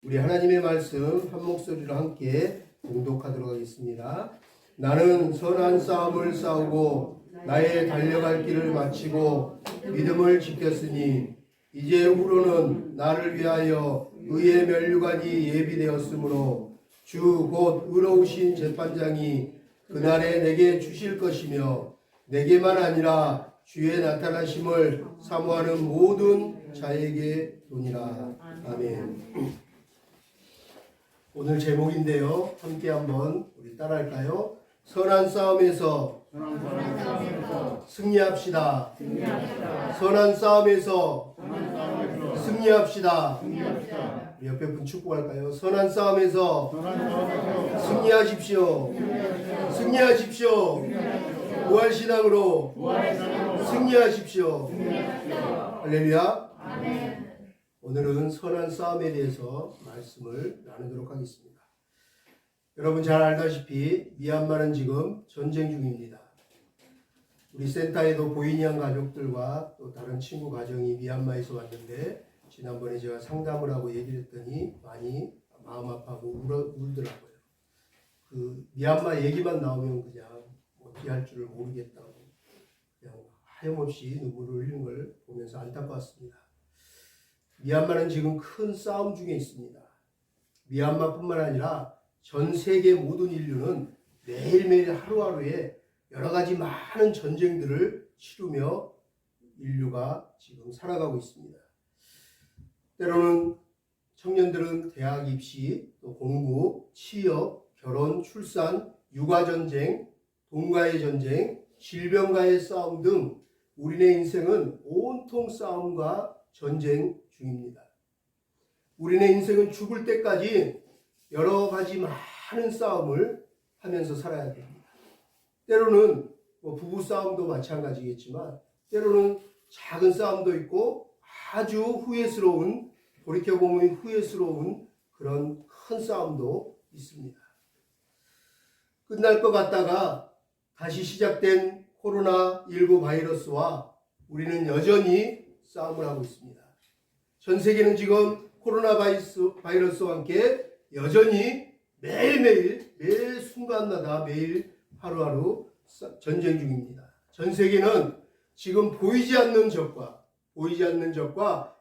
우리 하나님의 말씀 한 목소리로 함께 봉독하도록 하겠습니다. 나는 선한 싸움을 싸우고 나의 달려갈 길을 마치고 믿음을 지켰으니 이제 후로는 나를 위하여 의의 면류관이 예비되었으므로 주 곧 의로우신 재판장이 그날에 내게 주실 것이며 내게만 아니라 주의 나타나심을 사모하는 모든 자에게 도니라. 아멘. 오늘 제목인데요. 함께 한번 우리 따라할까요? 선한 싸움에서 승리합시다. 선한 싸움에서 승리합시다. 우리 옆에 분 축복할까요? 선한 싸움에서 승리하십시오. 승리하십시오. 부활신앙으로 승리하십시오. 할렐루야. 오늘은 선한 싸움에 대해서 말씀을 나누도록 하겠습니다. 여러분 잘 알다시피 미얀마는 지금 전쟁 중입니다. 우리 센터에도 보이니안 가족들과 또 다른 친구 가정이 미얀마에서 왔는데 지난번에 제가 상담을 하고 얘기를 했더니 많이 마음 아파하고 울더라고요. 그 미얀마 얘기만 나오면 그냥 어떻게 할 줄을 모르겠다고 그냥 하염없이 눈물을 흘리는 걸 보면서 안타까웠습니다. 미얀마는 지금 큰 싸움 중에 있습니다. 미얀마뿐만 아니라 전 세계 모든 인류는 매일매일 하루하루에 여러 가지 많은 전쟁들을 치르며 인류가 지금 살아가고 있습니다. 때로는 청년들은 대학 입시, 또 공부, 취업, 결혼, 출산, 육아전쟁, 돈과의 전쟁, 질병과의 싸움 등 우리네 인생은 온통 싸움과 전쟁 중입니다. 우리네 인생은 죽을 때까지 여러 가지 많은 싸움을 하면서 살아야 됩니다. 때로는 부부 싸움도 마찬가지겠지만 때로는 작은 싸움도 있고 아주 후회스러운, 돌이켜보면 후회스러운 그런 큰 싸움도 있습니다. 끝날 것 같다가 다시 시작된 코로나19 바이러스와 우리는 여전히 싸움을 하고 있습니다. 전 세계는 지금 코로나 바이러스와 함께 여전히 매일매일 매 순간마다 매일 하루하루 전쟁 중입니다. 전 세계는 지금 보이지 않는 적과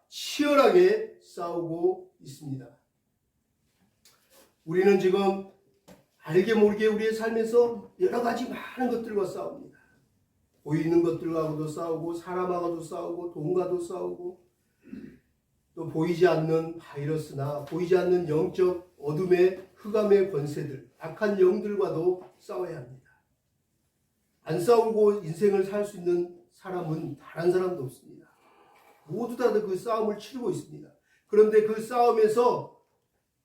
치열하게 싸우고 있습니다. 우리는 지금 알게 모르게 우리의 삶에서 여러 가지 많은 것들과 싸웁니다. 보이는 것들과도 싸우고 사람하고도 싸우고 돈과도 싸우고 또 보이지 않는 바이러스나 보이지 않는 영적 어둠의 흑암의 권세들, 악한 영들과도 싸워야 합니다. 안 싸우고 인생을 살 수 있는 사람은 단 한 사람도 없습니다. 모두 다 그 싸움을 치르고 있습니다. 그런데 그 싸움에서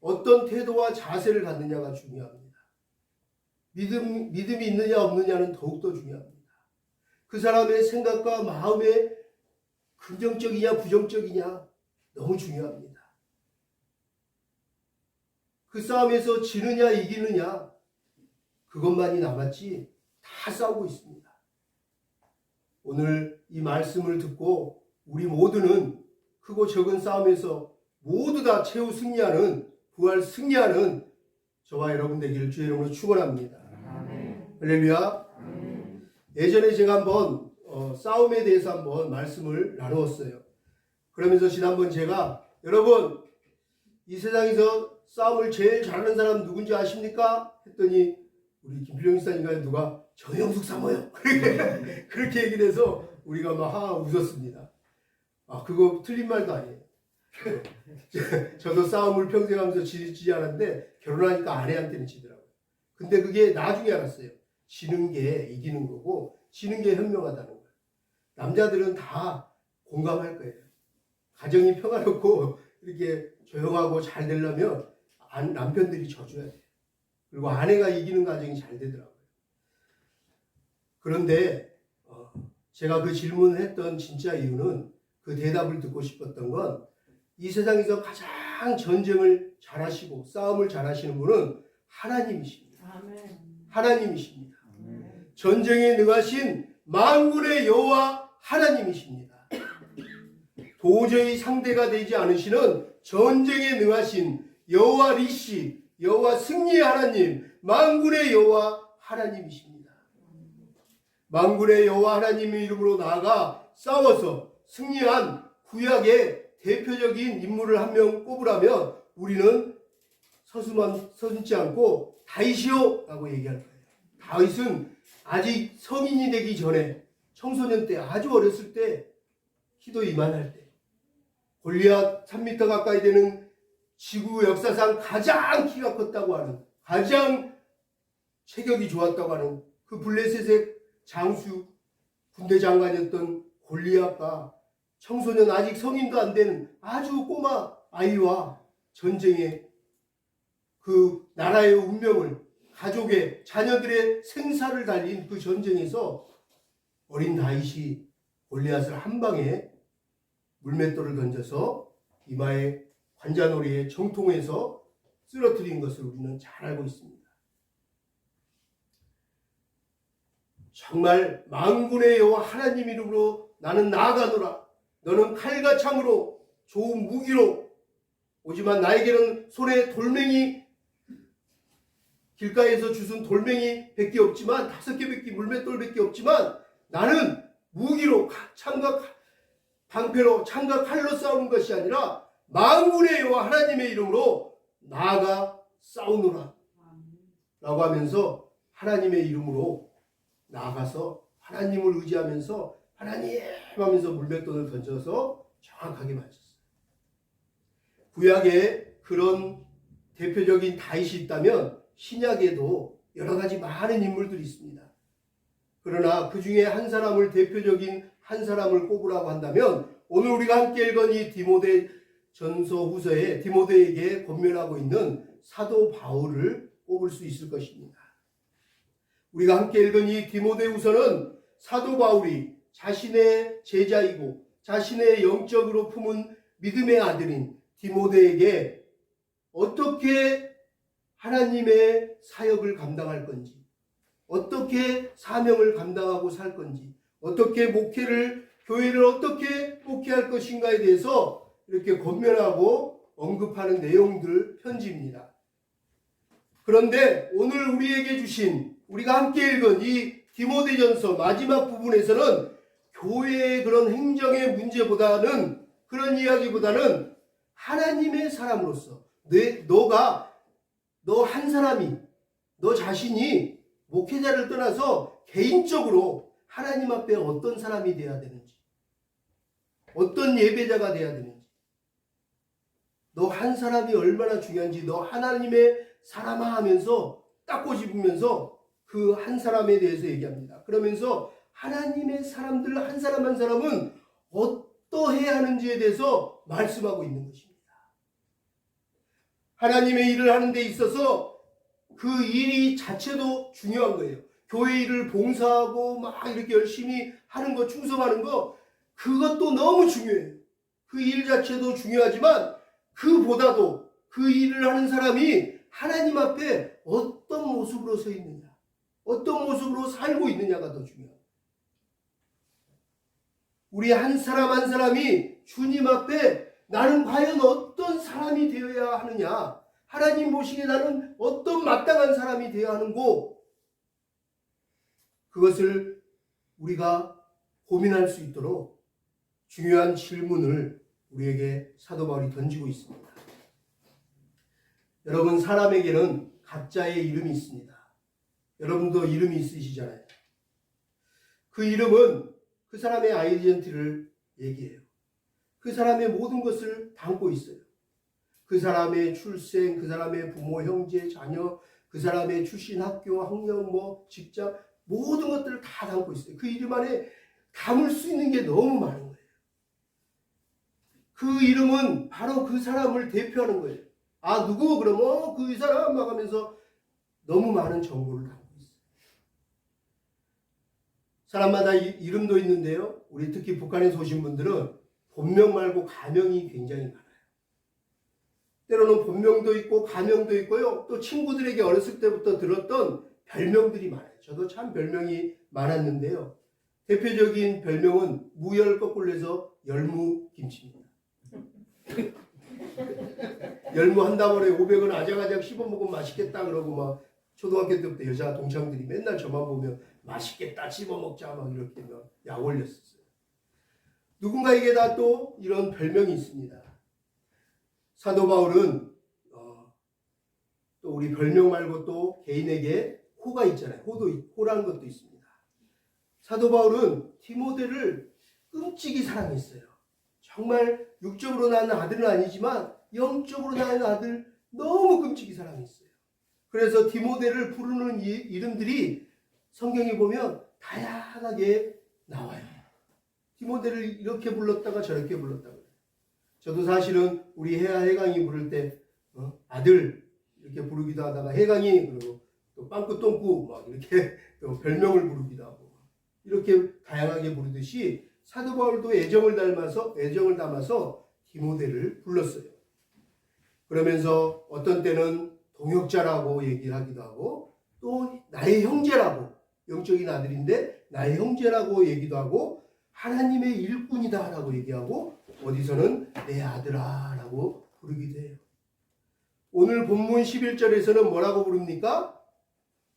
어떤 태도와 자세를 갖느냐가 중요합니다. 믿음이 있느냐 없느냐는 더욱더 중요합니다. 그 사람의 생각과 마음에 긍정적이냐 부정적이냐 너무 중요합니다. 그 싸움에서 지느냐 이기느냐 그것만이 남았지 다 싸우고 있습니다. 오늘 이 말씀을 듣고 우리 모두는 크고 적은 싸움에서 모두 다 최후 승리하는 부활 승리하는 저와 여러분 되기를 주의 이름으로 축원합니다. 할렐루야. 예전에 제가 한번 싸움에 대해서 한번 말씀을 나누었어요. 그러면서 지난번 제가 여러분 이 세상에서 싸움을 제일 잘하는 사람 누군지 아십니까? 했더니 우리 김필영 목사님과 누가 정영숙 사모요. 그렇게 얘기를 해서 우리가 막 웃었습니다. 그거 틀린 말도 아니에요. 저도 싸움을 평생 하면서 지지 않았는데 결혼하니까 아내한테는 지더라고요. 근데 그게 나중에 알았어요. 지는 게 이기는 거고 지는 게 현명하다는 거예요. 남자들은 다 공감할 거예요. 가정이 평화롭고 이렇게 조용하고 잘 되려면 남편들이 져줘야 돼요. 그리고 아내가 이기는 가정이 잘 되더라고요. 그런데 제가 그 질문을 했던 진짜 이유는 그 대답을 듣고 싶었던 건 이 세상에서 가장 전쟁을 잘하시고 싸움을 잘하시는 분은 하나님이십니다. 하나님이십니다. 전쟁에 능하신 만군의 여호와 하나님이십니다. 도저히 상대가 되지 않으시는 전쟁에 능하신 여호와 리시, 여호와 승리의 하나님, 만군의 여호와 하나님이십니다. 만군의 여호와 하나님의 이름으로 나아가 싸워서 승리한 구약의 대표적인 인물을 한 명 꼽으라면 우리는 서슴지 않고 다윗이요 라고 얘기할 거예요. 다윗은 아직 성인이 되기 전에 청소년 때 아주 어렸을 때 기도 이만할 때 골리앗 3m 가까이 되는 지구 역사상 가장 키가 컸다고 하는, 가장 체격이 좋았다고 하는 그 블레셋의 장수 군대 장관이었던 골리앗과 청소년 아직 성인도 안 되는 아주 꼬마 아이와 전쟁에 그 나라의 운명을, 가족의, 자녀들의 생사를 달린 그 전쟁에서 어린 다윗이 골리앗을 한 방에 물맷돌을 던져서 이마에 관자놀이에 정통해서 쓰러뜨린 것을 우리는 잘 알고 있습니다. 정말 만군의 여호와 하나님 이름으로 나는 나아가노라. 너는 칼과 창으로 좋은 무기로 오지만 나에게는 손에 돌멩이, 길가에서 주운 돌멩이 밖에 없지만 5개밖에 물맷돌밖에 없지만 나는 무기로 창과 방패로 창과 칼로 싸우는 것이 아니라 만군의 여호와 하나님의 이름으로 나아가 싸우노라 라고 하면서 하나님의 이름으로 나아가서 하나님을 의지하면서 하나님 하면서 물맷돌을 던져서 정확하게 맞췄어요. 구약에 그런 대표적인 다윗이 있다면 신약에도 여러 가지 많은 인물들이 있습니다. 그러나 그 중에 한 사람을, 대표적인 한 사람을 꼽으라고 한다면 오늘 우리가 함께 읽은 이 디모데 전서 후서에 디모데에게 권면하고 있는 사도 바울을 꼽을 수 있을 것입니다. 우리가 함께 읽은 이 디모데 후서는 사도 바울이 자신의 제자이고 자신의 영적으로 품은 믿음의 아들인 디모데에게 어떻게 하나님의 사역을 감당할 건지, 어떻게 사명을 감당하고 살 건지, 어떻게 교회를 어떻게 목회할 것인가에 대해서 이렇게 권면하고 언급하는 내용들 편지입니다. 그런데 오늘 우리에게 주신, 우리가 함께 읽은 이 디모데전서 마지막 부분에서는 교회의 그런 행정의 문제보다는, 그런 이야기보다는 하나님의 사람으로서 너 한 사람이, 너 자신이 목회자를 떠나서 개인적으로 하나님 앞에 어떤 사람이 되어야 되는지, 어떤 예배자가 되어야 되는지, 너 한 사람이 얼마나 중요한지, 너 하나님의 사람아 하면서 딱 꼬집으면서 그 한 사람에 대해서 얘기합니다. 그러면서 하나님의 사람들 한 사람 한 사람은 어떠해야 하는지에 대해서 말씀하고 있는 것입니다. 하나님의 일을 하는 데 있어서 그 일이 자체도 중요한 거예요. 교회 일을 봉사하고 막 이렇게 열심히 하는 거, 충성하는 거, 그것도 너무 중요해요. 그 일 자체도 중요하지만 그보다도 그 일을 하는 사람이 하나님 앞에 어떤 모습으로 서 있느냐, 어떤 모습으로 살고 있느냐가 더 중요해요. 우리 한 사람 한 사람이 주님 앞에 나는 과연 어떤 사람이 되어야 하느냐, 하나님 보시기에 나는 어떤 마땅한 사람이 되어야 하는고, 그것을 우리가 고민할 수 있도록 중요한 질문을 우리에게 사도 바울이 던지고 있습니다. 여러분, 사람에게는 각자의 이름이 있습니다. 여러분도 이름이 있으시잖아요. 그 이름은 그 사람의 아이덴티티를 얘기해요. 그 사람의 모든 것을 담고 있어요. 그 사람의 출생, 그 사람의 부모, 형제, 자녀, 그 사람의 출신 학교, 학력, 직장, 모든 것들을 다 담고 있어요. 그 이름 안에 담을 수 있는 게 너무 많은 거예요. 그 이름은 바로 그 사람을 대표하는 거예요. 아, 누구? 그러면 그 사람 막 하면서 너무 많은 정보를 담고 있어요. 사람마다 이름도 있는데요. 우리 특히 북한에서 오신 분들은 본명 말고 가명이 굉장히 많아요. 때로는 본명도 있고 가명도 있고요. 또 친구들에게 어렸을 때부터 들었던 별명들이 많아요. 저도 참 별명이 많았는데요. 대표적인 별명은 무열 거꾸로 해서 열무김치입니다. 열무 한 다발에 500원 아작아작 씹어 먹으면 맛있겠다 그러고 막 초등학교 때부터 여자 동창들이 맨날 저만 보면 맛있겠다 씹어 먹자 막 이렇게 막 약 올렸었어요. 누군가에게 다 또 이런 별명이 있습니다. 사도 바울은 또 우리 별명 말고 또 개인에게 호가 있잖아요. 호라는 것도 있습니다. 사도 바울은 디모데를 끔찍이 사랑했어요. 정말 육적으로 낳은 아들은 아니지만 영적으로 낳은 아들 너무 끔찍이 사랑했어요. 그래서 디모데를 부르는 이름들이 성경에 보면 다양하게 나와요. 디모데를 이렇게 불렀다가 저렇게 불렀다가. 저도 사실은 우리 해강이 부를 때 아들 이렇게 부르기도 하다가 해강이 그리고 또 빵꾸 똥꾸 막 이렇게 또 별명을 부르기도 하고 이렇게 다양하게 부르듯이 사도 바울도 애정을 담아서 디모데를 불렀어요. 그러면서 어떤 때는 동역자라고 얘기하기도 하고 또 나의 형제라고 영적인 아들인데 나의 형제라고 얘기도 하고 하나님의 일꾼이다 라고 얘기하고 어디서는 내 아들아 라고 부르기도 해요. 오늘 본문 11절에서는 뭐라고 부릅니까?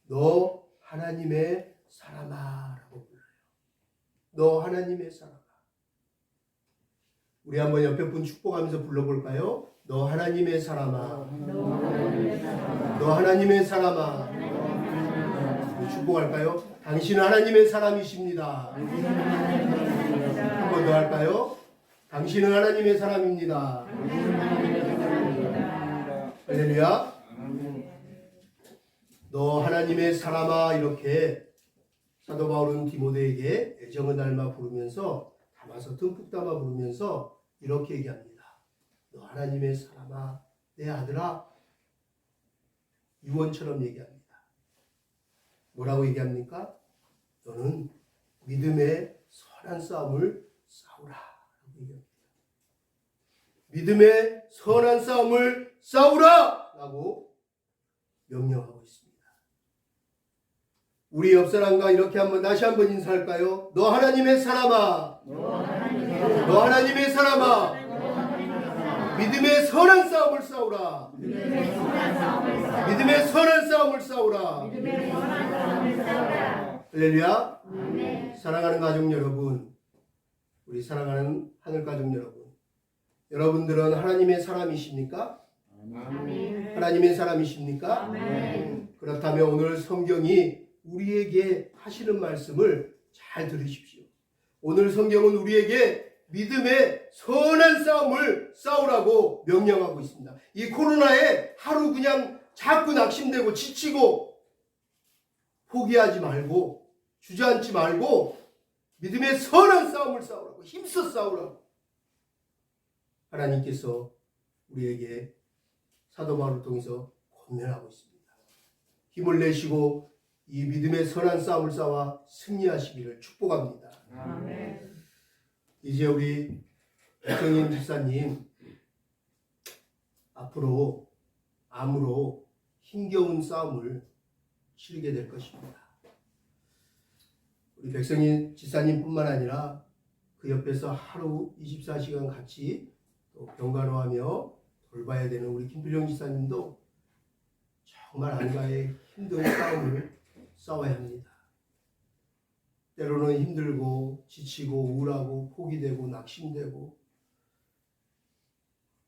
너 하나님의 사람아 라고 불러요. 너 하나님의 사람아. 우리 한번 옆에 분 축복하면서 불러볼까요? 너 하나님의 사람아. 너 하나님의 사람아. 축복할까요? 당신은 하나님의 사람이십니다. 한 번 더 할까요? 당신은 하나님의 사람입니다. 할렐루야. 너 하나님의 사람아. 이렇게 사도 바울은 디모데에게 애정을 닮아 부르면서 담아서 듬뿍 담아 부르면서 이렇게 얘기합니다. 너 하나님의 사람아, 내 아들아. 유언처럼 얘기합니다. 뭐라고 얘기합니까? 너는 믿음의 선한 싸움을 싸우라. 믿음의 선한 싸움을 싸우라! 라고 명령하고 있습니다. 우리 옆사람과 이렇게 다시 한번 인사할까요? 너 하나님의 사람아. 너 하나님의 사람아. 믿음의 선한 싸움을 싸우라. 믿음의 선한 싸움을 싸우라. 할렐루야. 사랑하는 가족 여러분, 우리 사랑하는 하늘 가족 여러분, 여러분들은 하나님의 사람이십니까? 하나님의 사람이십니까? 그렇다면 오늘 성경이 우리에게 하시는 말씀을 잘 들으십시오. 오늘 성경은 우리에게 믿음의 선한 싸움을 싸우라고 명령하고 있습니다. 이 코로나에 하루 그냥 자꾸 낙심되고 지치고 포기하지 말고 주저앉지 말고 믿음의 선한 싸움을 싸우라고 힘써 싸우라고 하나님께서 우리에게 사도 바울을 통해서 권면하고 있습니다. 힘을 내시고 이 믿음의 선한 싸움을 싸워 승리하시기를 축복합니다. 아멘. 이제 우리 백성인 집사님 앞으로 암으로 힘겨운 싸움을 치르게 될 것입니다. 우리 백성인 집사님뿐만 아니라 그 옆에서 하루 24시간 같이 또 병간호하며 돌봐야 되는 우리 김필영 집사님도 정말 안가의 힘든 싸움을 싸워야 합니다. 때로는 힘들고 지치고 우울하고 포기되고 낙심되고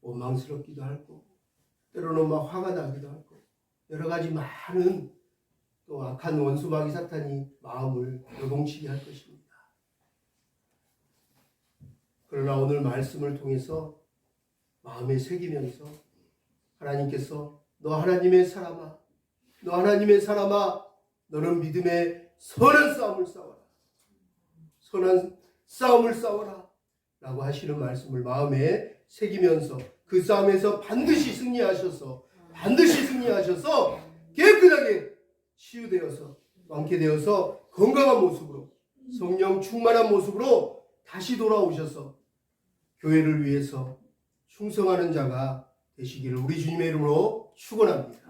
원망스럽기도 하고 때로는 막 화가 나기도 하고 여러 가지 많은 또 악한 원수 마귀 사탄이 마음을 요동치게 할 것입니다. 그러나 오늘 말씀을 통해서 마음에 새기면서 하나님께서 너 하나님의 사람아, 너 하나님의 사람아, 너는 믿음의 선한 싸움을 싸워라. 선한 싸움을 싸워라 라고 하시는 말씀을 마음에 새기면서 그 싸움에서 반드시 승리하셔서 깨끗하게 치유되어서 완쾌되어서 건강한 모습으로 성령 충만한 모습으로 다시 돌아오셔서 교회를 위해서 충성하는 자가 되시기를 우리 주님의 이름으로 축원합니다.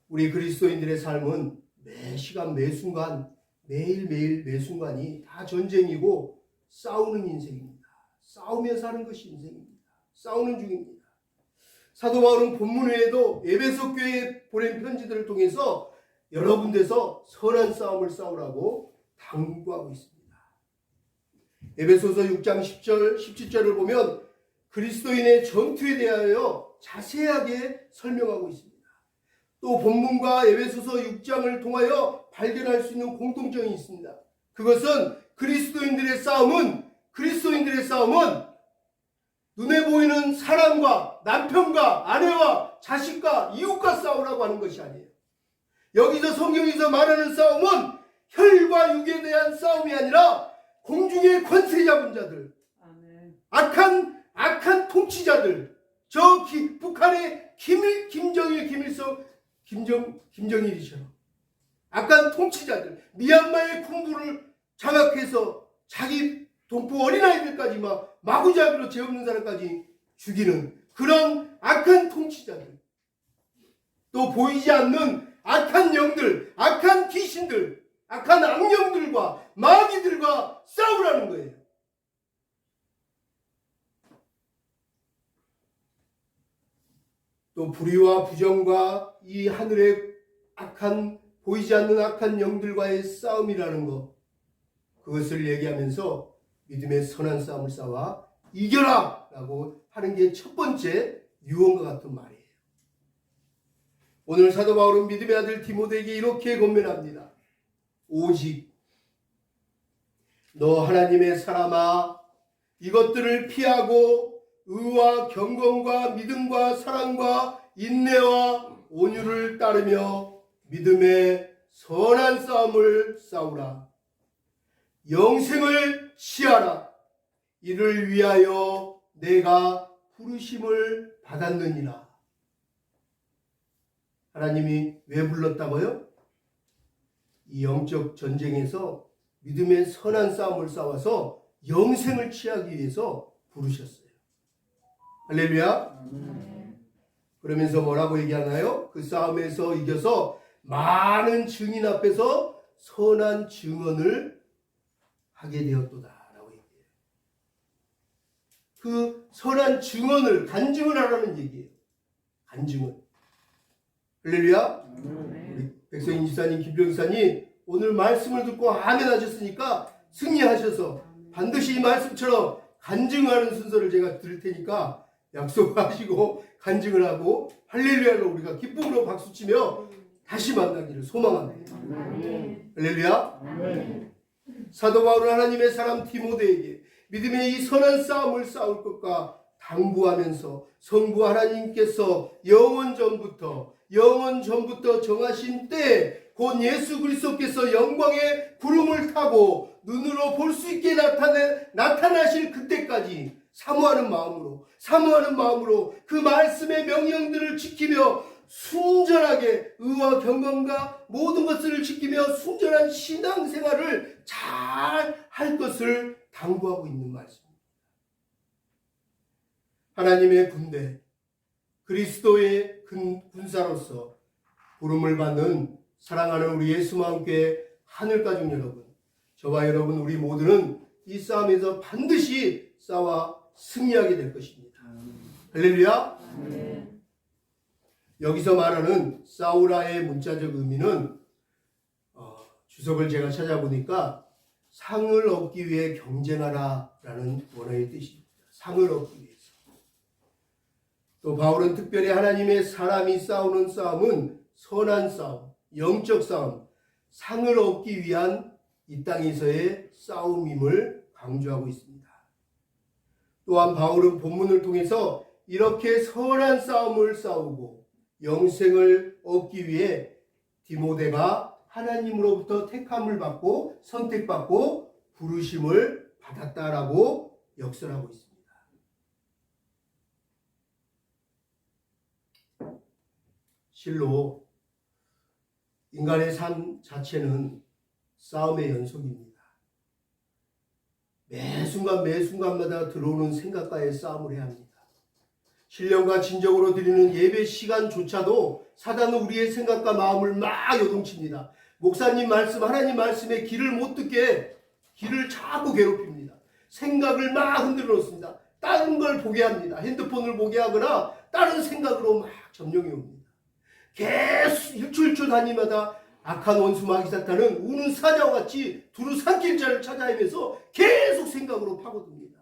우리 그리스도인들의 삶은 매 시간 매 순간 매일매일 매 순간이 다 전쟁이고 싸우는 인생입니다. 싸우며 사는 것이 인생입니다. 싸우는 중입니다. 사도 바울은 본문 외에도 에베소 교회에 보낸 편지들을 통해서 여러 군데서 선한 싸움을 싸우라고 당부하고 있습니다. 에베소서 6장 10절, 17절을 보면 그리스도인의 전투에 대하여 자세하게 설명하고 있습니다. 또 본문과 에베소서 6장을 통하여 발견할 수 있는 공통점이 있습니다. 그것은 그리스도인들의 싸움은 눈에 보이는 사람과 남편과 아내와 자식과 이웃과 싸우라고 하는 것이 아니에요. 여기서 성경에서 말하는 싸움은 혈과 육에 대한 싸움이 아니라 공중의 권세 잡은 자들, 악한 통치자들, 북한의 김정일이처럼 악한 통치자들, 미얀마의 군부를 장악해서 자기 동포 어린아이들까지 마구잡이로 죄없는 사람까지 죽이는 그런 악한 통치자들, 또 보이지 않는 악한 영들, 악한 귀신들, 악한 악령들과 마귀들과 싸우라는 거예요. 또 불의와 부정과 이 하늘의 보이지 않는 악한 영들과의 싸움이라는 것, 그것을 얘기하면서 믿음의 선한 싸움을 싸워 이겨라 라고 하는 게 첫 번째 유언과 같은 말이에요. 오늘 사도 바울은 믿음의 아들 디모데에게 이렇게 권면합니다. 오직 너 하나님의 사람아, 이것들을 피하고 의와 경건과 믿음과 사랑과 인내와 온유를 따르며 믿음의 선한 싸움을 싸우라. 영생을 취하라. 이를 위하여 내가 부르심을 받았느니라. 하나님이 왜 불렀다고요? 이 영적 전쟁에서 믿음의 선한 싸움을 싸워서 영생을 취하기 위해서 부르셨어요. 할렐루야. 그러면서 뭐라고 얘기하나요? 그 싸움에서 이겨서 많은 증인 앞에서 선한 증언을 하게 되었도다 라고 얘기해요. 그 선한 증언을 간증을 하라는 얘기예요. 간증을. 할렐루야. 우리 백성인 지사님, 김병희 지사님 오늘 말씀을 듣고 아멘 하셨으니까 승리하셔서 반드시 이 말씀처럼 간증하는 순서를 제가 드릴 테니까 약속하시고 간증을 하고 할렐루야로 우리가 기쁨으로 박수치며 다시 만나기를 소망합니다. 할렐루야. 사도 바울은 하나님의 사람 디모데에게 믿음의 이 선한 싸움을 싸울 것과 당부하면서 성부 하나님께서 영원 전부터 정하신 때 곧 예수 그리스도께서 영광의 구름을 타고 눈으로 볼 수 있게 나타나실 그때까지 사모하는 마음으로 그 말씀의 명령들을 지키며 순전하게 의와 경건과 모든 것을 지키며 순전한 신앙생활을 잘 할 것을 당부하고 있는 말씀입니다. 하나님의 군대, 그리스도의 군사로서 부름을 받는 사랑하는 우리 예수마음교회 하늘가족 여러분, 저와 여러분 우리 모두는 이 싸움에서 반드시 싸워 승리하게 될 것입니다. 할렐루야. 여기서 말하는 싸우라의 문자적 의미는 주석을 제가 찾아보니까 상을 얻기 위해 경쟁하라 라는 원어의 뜻입니다. 상을 얻기 위해서. 또 바울은 특별히 하나님의 사람이 싸우는 싸움은 선한 싸움, 영적 싸움, 상을 얻기 위한 이 땅에서의 싸움임을 강조하고 있습니다. 또한 바울은 본문을 통해서 이렇게 선한 싸움을 싸우고 영생을 얻기 위해 디모데가 하나님으로부터 택함을 받고 선택받고 부르심을 받았다라고 역설하고 있습니다. 실로 인간의 삶 자체는 싸움의 연속입니다. 매 순간마다 들어오는 생각과의 싸움을 해야 합니다. 신령과 진정으로 드리는 예배 시간조차도 사단은 우리의 생각과 마음을 막 요동칩니다. 목사님 말씀, 하나님 말씀에 귀를 못 듣게 귀를 자꾸 괴롭힙니다. 생각을 막 흔들어 놓습니다. 다른 걸 보게 합니다. 핸드폰을 보게 하거나 다른 생각으로 막 점령이 옵니다. 계속 일주일주 단위마다 악한 원수 마귀사탄은 우는 사자와 같이 두루 삼킬 자를 찾아 헤매서 계속 생각으로 파고듭니다.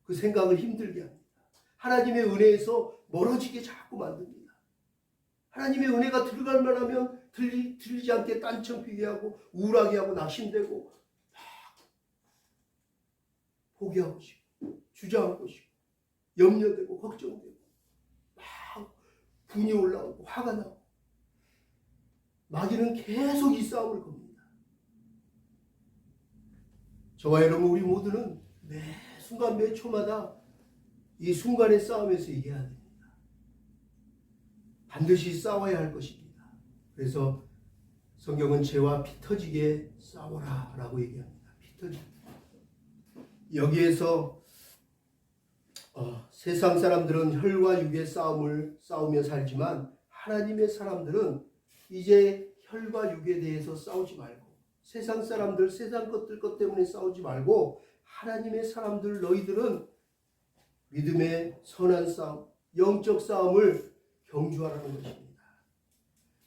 그 생각을 힘들게 합니다. 하나님의 은혜에서 멀어지게 자꾸 만듭니다. 하나님의 은혜가 들어갈 만하면 들리지 않게 딴청피게 하고 우울하게 하고 낙심되고 포기하고 싶고 주저하고 싶고 염려되고 걱정되고 막 분이 올라오고 화가 나고 마귀는 계속 이 싸움을 겁니다. 저와 여러분 우리 모두는 매 순간 매 초마다 이 순간의 싸움에서 이겨야 됩니다. 반드시 싸워야 할 것입니다. 그래서 성경은 죄와 피 터지게 싸워라 라고 얘기합니다. 피 터지게. 여기에서 세상 사람들은 혈과 육의 싸움을 싸우며 살지만 하나님의 사람들은 이제 혈과 육에 대해서 싸우지 말고 세상 사람들 세상 것 때문에 싸우지 말고 하나님의 사람들 너희들은 믿음의 선한 싸움 영적 싸움을 경주하라는 것입니다.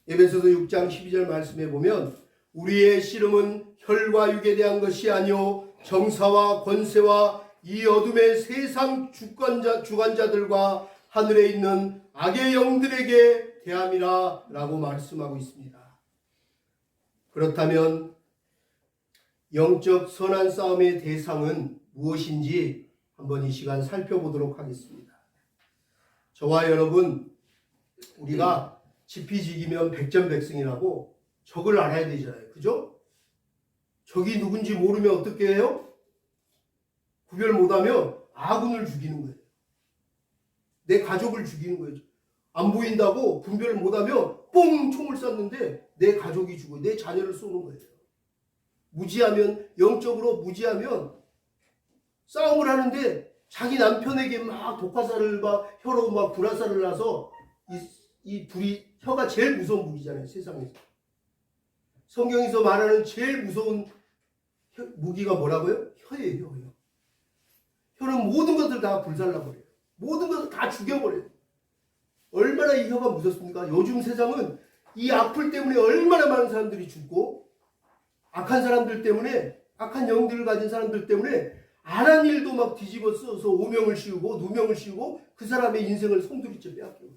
에베소서 6장 12절 말씀에 보면 우리의 씨름은 혈과 육에 대한 것이 아니요 정사와 권세와 이 어둠의 세상 주관자들과 하늘에 있는 악의 영들에게 대함이라 라고 말씀하고 있습니다. 그렇다면 영적 선한 싸움의 대상은 무엇인지 한번 이 시간 살펴보도록 하겠습니다. 저와 여러분 우리가 지피지기면 백전백승이라고 적을 알아야 되잖아요. 그죠? 적이 누군지 모르면 어떻게 해요? 구별 못하면 아군을 죽이는 거예요. 내 가족을 죽이는 거예요. 안 보인다고 분별을 못하면 뽕 총을 쐈는데 내 가족이 죽어요. 내 자녀를 쏘는 거예요. 무지하면 영적으로 무지하면 싸움을 하는데 자기 남편에게 막 독화살을 막 혀로 막 불화살을 놔서 이 불이 혀가 제일 무서운 무기잖아요. 세상에서. 성경에서 말하는 제일 무서운 무기가 뭐라고요? 혀예요. 혀. 혀는 모든 것들 다 불살라버려요. 모든 것을 다 죽여버려요. 얼마나 이 혀가 무섭습니까? 요즘 세상은 이 악플 때문에 얼마나 많은 사람들이 죽고 악한 사람들 때문에 악한 영들을 가진 사람들 때문에 안 한 일도 막 뒤집어 써서 오명을 씌우고 누명을 씌우고 그 사람의 인생을 송두리째 빼앗겨요.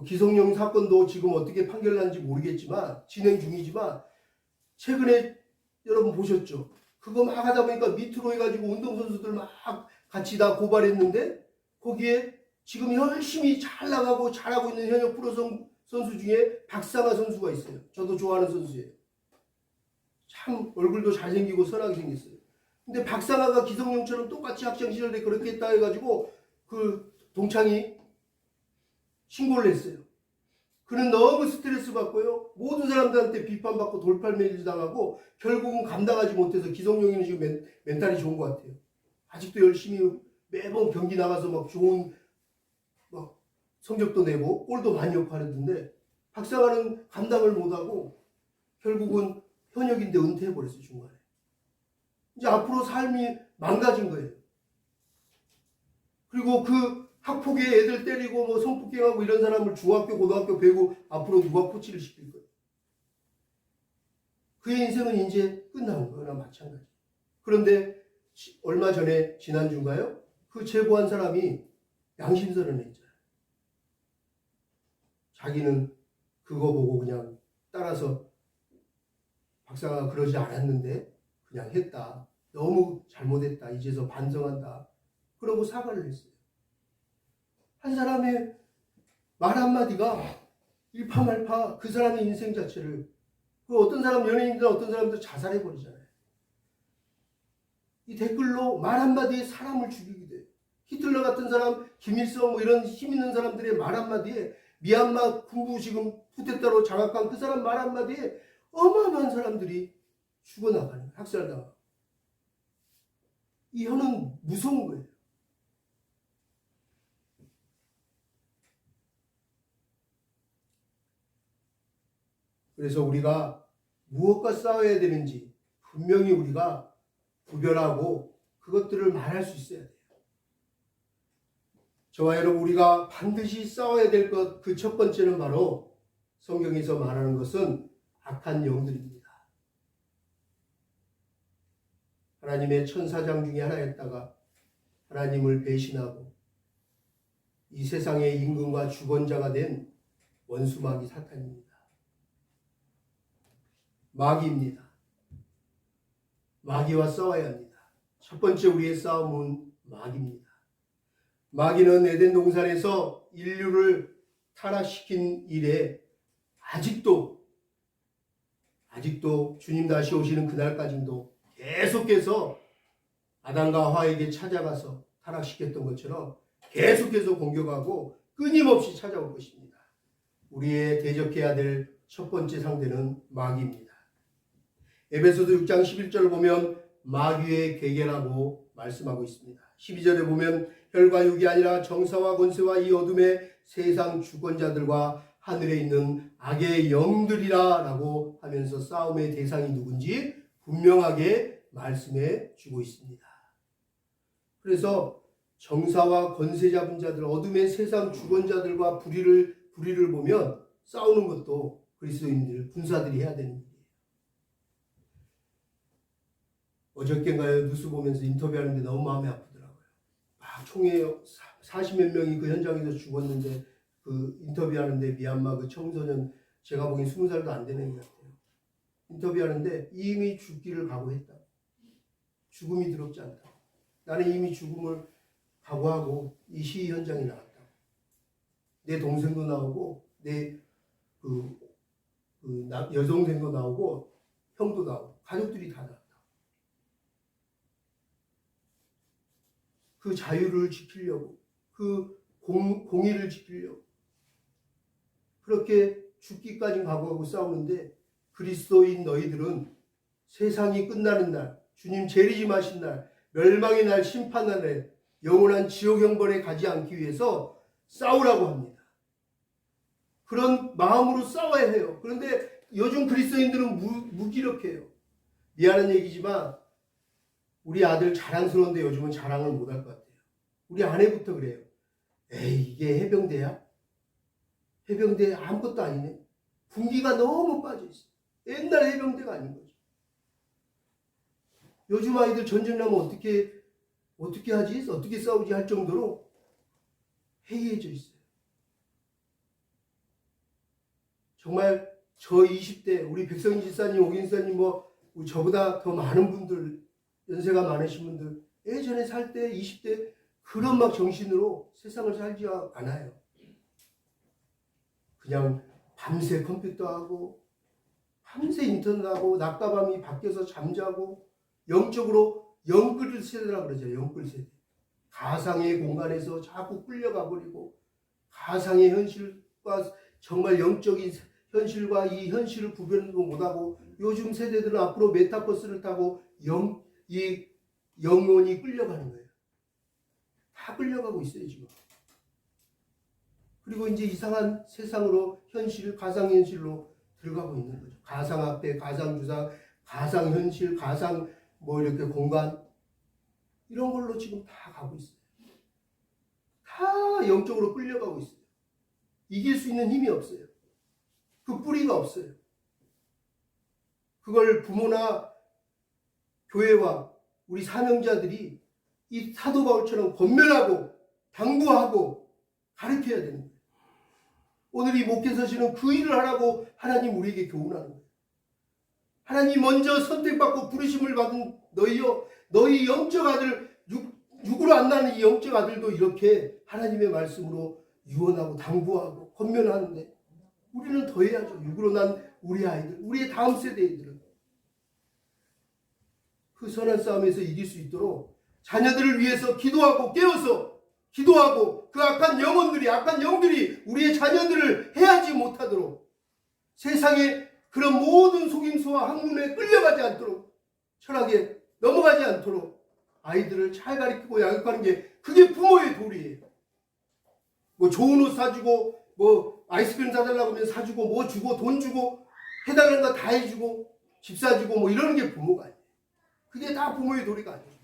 기성용 사건도 지금 어떻게 판결난지 모르겠지만 진행 중이지만 최근에 여러분 보셨죠? 그거 막 하다 보니까 밑으로 해가지고 운동선수들 막 같이 다 고발했는데 거기에 지금 열심히 잘 나가고 잘하고 있는 현역 프로 선수 중에 박상하 선수가 있어요. 저도 좋아하는 선수예요. 참 얼굴도 잘생기고 선하게 생겼어요. 근데 박상하가 기성용처럼 똑같이 학창시절에 그렇게 했다 해가지고 그 동창이 신고를 했어요. 그는 너무 스트레스 받고요. 모든 사람들한테 비판받고 돌팔매질 당하고 결국은 감당하지 못해서 기성용이는 지금 멘탈이 좋은 것 같아요. 아직도 열심히 매번 경기 나가서 막 좋은 막 성적도 내고 골도 많이 넣고 하는데 박상하는 감당을 못하고 결국은 현역인데 은퇴해버렸어요. 중간에. 이제 앞으로 삶이 망가진 거예요. 그리고 그 학폭에 애들 때리고 뭐 성폭행하고 이런 사람을 중학교, 고등학교 배우고 앞으로 누가 코치를 시킬 거예요. 그의 인생은 이제 끝난 거나 마찬가지. 그런데 얼마 전에 지난주인가요? 그 제보한 사람이 양심선언을 했잖아요. 자기는 그거 보고 그냥 따라서 박사가 그러지 않았는데 그냥 했다. 너무 잘못했다. 이제서 반성한다. 그러고 사과를 했어요. 한 사람의 말 한마디가 일파만파 그 사람의 인생 자체를 그 어떤 사람 연예인들 어떤 사람들 자살해버리잖아요. 이 댓글로 말 한마디에 사람을 죽이게 돼요. 히틀러 같은 사람, 김일성 뭐 이런 힘 있는 사람들의 말 한마디에 미얀마 군부 지금 쿠데타로 장악한 그 사람 말 한마디에 어마어마한 사람들이 죽어나가는 학살당하고 이 혀는 무서운 거예요. 그래서 우리가 무엇과 싸워야 되는지 분명히 우리가 구별하고 그것들을 말할 수 있어야 돼요. 저와 여러분, 우리가 반드시 싸워야 될 것, 그 첫 번째는 바로 성경에서 말하는 것은 악한 영들입니다. 하나님의 천사장 중에 하나였다가 하나님을 배신하고 이 세상의 임금과 주권자가 된 원수마귀 사탄입니다. 마귀입니다. 마귀와 싸워야 합니다. 첫 번째 우리의 싸움은 마귀입니다. 마귀는 에덴 동산에서 인류를 타락시킨 이래 아직도 주님 다시 오시는 그날까지도 계속해서 아담과 하와에게 찾아가서 타락시켰던 것처럼 계속해서 공격하고 끊임없이 찾아올 것입니다. 우리의 대적해야 될 첫 번째 상대는 마귀입니다. 에베소서 6장 11절을 보면 마귀의 계계라고 말씀하고 있습니다. 12절에 보면 혈과 육이 아니라 정사와 권세와 이 어둠의 세상 주권자들과 하늘에 있는 악의 영들이라 라고 하면서 싸움의 대상이 누군지 분명하게 말씀해 주고 있습니다. 그래서 정사와 권세 잡은 자들, 어둠의 세상 주권자들과 불의를 보면 싸우는 것도 그리스도인들, 군사들이 해야 되는 일이에요. 어저께인가요? 뉴스 보면서 인터뷰하는데 너무 마음이 아프더라고요. 총에 40몇 명이 그 현장에서 죽었는데 그 인터뷰하는데 미얀마 그 청소년, 제가 보기엔 20살도 안 되는 것 같아요. 인터뷰하는데 이미 죽기를 각오했다. 죽음이 두렵지 않다. 나는 이미 죽음을 각오하고 이 시위 현장에 나왔다. 내 동생도 나오고 내 여동생도 나오고 형도 나오고 가족들이 다 나왔다. 그 자유를 지키려고, 그 공의를 지키려고 그렇게 죽기까지 각오하고 싸우는데, 그리스도인 너희들은 세상이 끝나는 날, 주님 재림하신 날, 멸망의 날, 심판날에 영원한 지옥 형벌에 가지 않기 위해서 싸우라고 합니다. 그런 마음으로 싸워야 해요. 그런데 요즘 그리스도인들은 무기력해요. 미안한 얘기지만 우리 아들 자랑스러운데 요즘은 자랑을 못할 것 같아요. 우리 아내부터 그래요. 에이, 이게 해병대야? 해병대 아무것도 아니네. 군기가 너무 빠져있어. 옛날 해병대가 아닌 거죠. 요즘 아이들 전쟁 나면 어떻게 하지? 어떻게 싸우지? 할 정도로 해이해져 있어요. 정말 저 20대, 우리 백성인 집사님, 오긴 집사님, 저보다 더 많은 분들, 연세가 많으신 분들, 예전에 살 때 20대 그런 막 정신으로 세상을 살지 않아요. 그냥 밤새 컴퓨터하고, 밤새 인터넷하고, 낮과 밤이 밖에서 잠자고, 영적으로 영끌 세대라고 그러죠. 영끌 세대. 가상의 공간에서 자꾸 끌려가 버리고, 가상의 현실과 정말 영적인 현실과 이 현실을 구별도 못하고, 요즘 세대들은 앞으로 메타버스를 타고 이 영혼이 끌려가는 거예요. 다 끌려가고 있어요, 지금. 그리고 이제 이상한 세상으로 가상현실로 들어가고 있는 거죠. 가상학대, 가상주상, 가상현실, 이렇게 공간, 이런 걸로 지금 다 가고 있어요. 다 영적으로 끌려가고 있어요. 이길 수 있는 힘이 없어요. 그 뿌리가 없어요. 그걸 부모나 교회와 우리 사명자들이 이 사도 바울처럼 권면하고 당부하고 가르쳐야 되는 거예요. 오늘 이 목회서시는 그 일을 하라고 하나님 우리에게 교훈하는 거예요. 하나님 먼저 선택받고 부르심을 받은 너희요, 너희 영적 아들, 육으로 안 나는 이 영적 아들도 이렇게 하나님의 말씀으로 유언하고 당부하고 권면하는데, 우리는 더 해야죠. 육으로 난 우리 아이들, 우리의 다음 세대들은 그 선한 싸움에서 이길 수 있도록 자녀들을 위해서 기도하고 깨워서 기도하고, 그 악한 영들이 우리의 자녀들을 해하지 못하도록, 세상의 그런 모든 속임수와 학문에 끌려가지 않도록, 철학에 넘어가지 않도록 아이들을 잘 가르치고 양육하는 게, 그게 부모의 도리예요. 좋은 옷 사주고, 아이스크림 사달라고 하면 사주고, 주고, 돈 주고, 해달라는 거 다 해주고, 집 사주고, 이러는 게 부모가 아니에요. 그게 다 부모의 도리가 아니에요.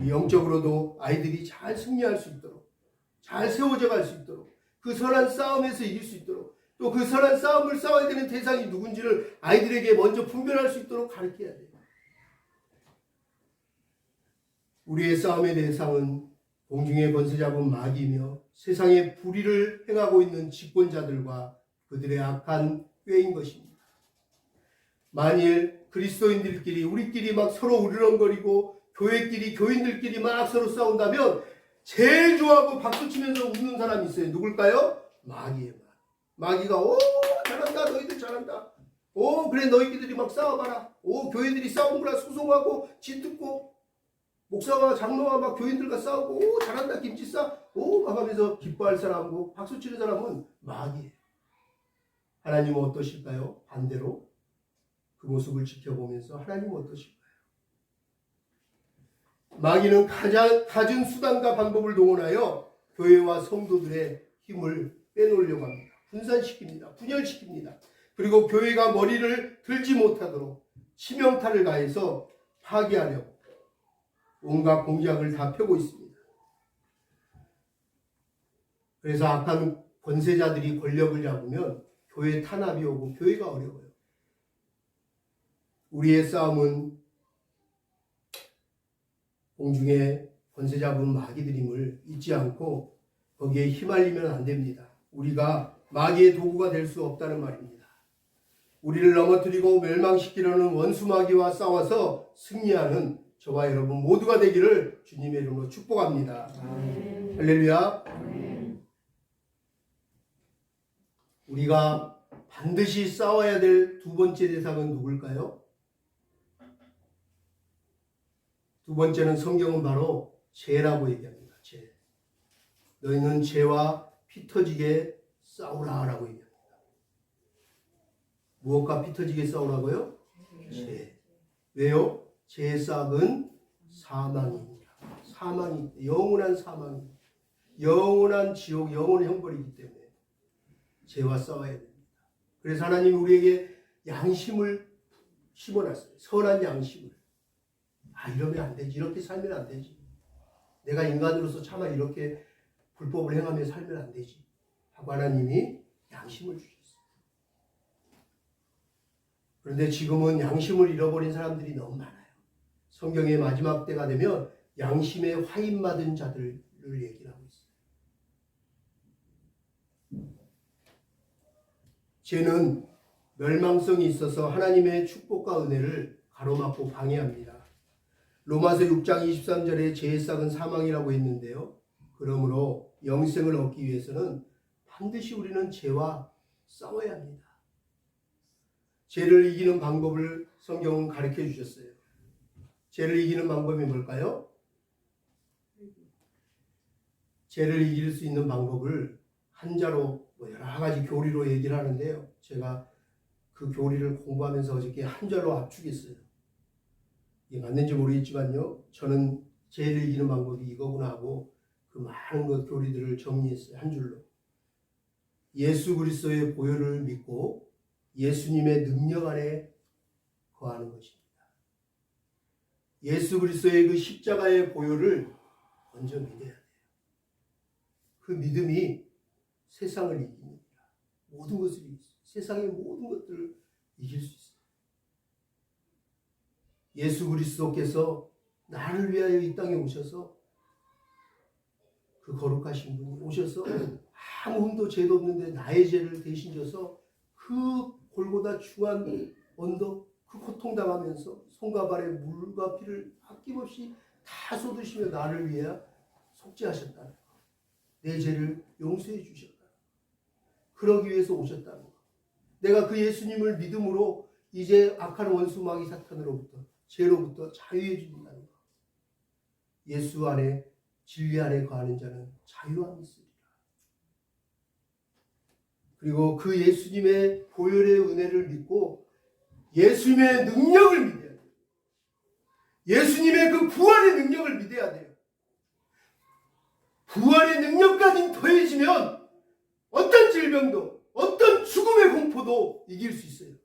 우리 영적으로도 아이들이 잘 승리할 수 있도록, 잘 세워져 갈 수 있도록, 그 선한 싸움에서 이길 수 있도록, 또 그 선한 싸움을 싸워야 되는 대상이 누군지를 아이들에게 먼저 분별할 수 있도록 가르쳐야 돼요. 우리의 싸움의 대상은 공중의 권세 잡은 마귀며 세상에 불의를 행하고 있는 집권자들과 그들의 악한 꾀인 것입니다. 만일 그리스도인들끼리 우리끼리 막 서로 우르렁거리고 교회끼리 교인들끼리 막 서로 싸운다면 제일 좋아하고 박수치면서 웃는 사람이 있어요. 누굴까요? 마귀예요. 마귀가 오 잘한다, 너희들 잘한다, 오 그래 너희끼리 막 싸워봐라, 오 교회들이 싸우는구나 소송하고 짓듣고 목사와 장로와 막 교인들과 싸우고 오 잘한다 김치 싸 오 막 하면서 기뻐할 사람하고 박수치는 사람은 마귀예요. 하나님은 어떠실까요? 반대로 그 모습을 지켜보면서 하나님은 어떠실까요? 마귀는 갖은 수단과 방법을 동원하여 교회와 성도들의 힘을 빼놓으려고 합니다. 분산시킵니다. 분열시킵니다. 그리고 교회가 머리를 들지 못하도록 치명타를 가해서 파괴하려고 온갖 공작을 다 펴고 있습니다. 그래서 악한 권세자들이 권력을 잡으면 교회 탄압이 오고 교회가 어려워요. 우리의 싸움은 공중에 권세 잡은 마귀들임을 잊지 않고 거기에 휘말리면 안 됩니다. 우리가 마귀의 도구가 될 수 없다는 말입니다. 우리를 넘어뜨리고 멸망시키려는 원수 마귀와 싸워서 승리하는 저와 여러분 모두가 되기를 주님의 이름으로 축복합니다. 아멘. 할렐루야. 아멘. 우리가 반드시 싸워야 될 두 번째 대상은 누굴까요? 두 번째는 성경은 바로 죄라고 얘기합니다. 죄. 너희는 죄와 피 터지게 싸우라 라고 얘기합니다. 무엇과 피 터지게 싸우라고요? 죄. 왜요? 죄의 싹은 사망입니다. 사망이 영원한 사망입니다. 영원한 지옥, 영원한 형벌이기 때문에 죄와 싸워야 됩니다. 그래서 하나님이 우리에게 양심을 심어놨어요. 선한 양심을. 아 이러면 안 되지. 이렇게 살면 안 되지. 내가 인간으로서 차마 이렇게 불법을 행하며 살면 안 되지. 하고 하나님이 양심을 주셨어요. 그런데 지금은 양심을 잃어버린 사람들이 너무 많아요. 성경의 마지막 때가 되면 양심에 화인맞은 자들을 얘기를 하고 있어요. 죄는 멸망성이 있어서 하나님의 축복과 은혜를 가로막고 방해합니다. 로마서 6장 23절에 죄의 싹은 사망이라고 했는데요. 그러므로 영생을 얻기 위해서는 반드시 우리는 죄와 싸워야 합니다. 죄를 이기는 방법을 성경은 가르쳐 주셨어요. 죄를 이기는 방법이 뭘까요? 죄를 이길 수 있는 방법을 한자로 여러 가지 교리로 얘기를 하는데요. 제가 그 교리를 공부하면서 어저께 한자로 압축했어요. 이게 맞는지 모르겠지만요. 저는 죄를 이기는 방법이 이거구나 하고 그 많은 것 교리들을 정리했어요. 한 줄로. 예수 그리스도의 보혈을 믿고 예수님의 능력 안에 거하는 것입니다. 예수 그리스도의 그 십자가의 보혈을 먼저 믿어야 돼요. 그 믿음이 세상을 이깁니다. 모든 것을 이깁니다. 세상의 모든 것들을 이길 수 있어요. 예수 그리스도께서 나를 위하여 이 땅에 오셔서 그 거룩하신 분이 오셔서 아무 흠도 죄도 없는데 나의 죄를 대신 져서 그 골고다 중한 언덕 그 고통당하면서 손과 발에 물과 피를 아낌없이 다 쏟으시며 나를 위해 속죄하셨다는 것. 내 죄를 용서해 주셨다. 그러기 위해서 오셨다는 것. 내가 그 예수님을 믿음으로 이제 악한 원수 마귀 사탄으로부터 죄로부터 자유해 준다는 것. 예수 안에 진리 안에 거하는 자는 자유함이 있으리라. 그리고 그 예수님의 보혈의 은혜를 믿고 예수님의 능력을 믿어야 돼요. 예수님의 그 부활의 능력을 믿어야 돼요. 부활의 능력까지 더해지면 어떤 질병도 어떤 죽음의 공포도 이길 수 있어요.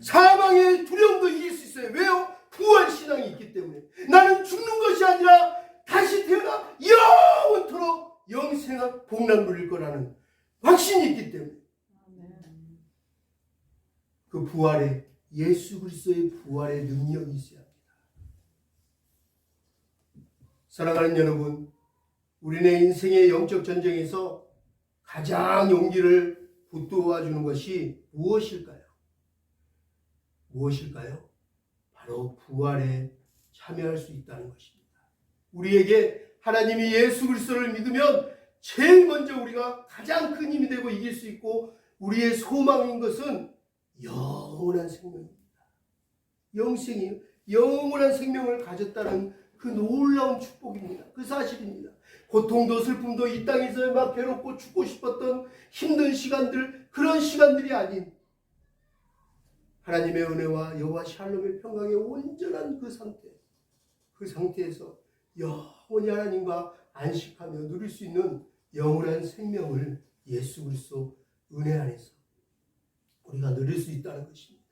사망의 두려움도 이길 수 있어요. 왜요? 부활 신앙이 있기 때문에. 나는 죽는 것이 아니라 내가 복락 누릴 거라는 확신이 있기 때문에 그 부활에 예수 그리스도의 부활의 능력이 있어야 합니다. 사랑하는 여러분, 우리네 인생의 영적 전쟁에서 가장 용기를 붙들어 주는 것이 무엇일까요? 무엇일까요? 바로 부활에 참여할 수 있다는 것입니다. 우리에게 하나님이 예수 그리스도를 믿으면 제일 먼저 우리가 가장 큰 힘이 되고 이길 수 있고 우리의 소망인 것은 영원한 생명입니다. 영생이요. 영원한 생명을 가졌다는 그 놀라운 축복입니다. 그 사실입니다. 고통도 슬픔도 이 땅에서 막 괴롭고 죽고 싶었던 힘든 시간들, 그런 시간들이 아닌 하나님의 은혜와 여호와 샬롬의 평강의 온전한 그 상태에서 영원히 하나님과 안식하며 누릴 수 있는 영원한 생명을 예수 그리스도 은혜 안에서 우리가 누릴 수 있다는 것입니다.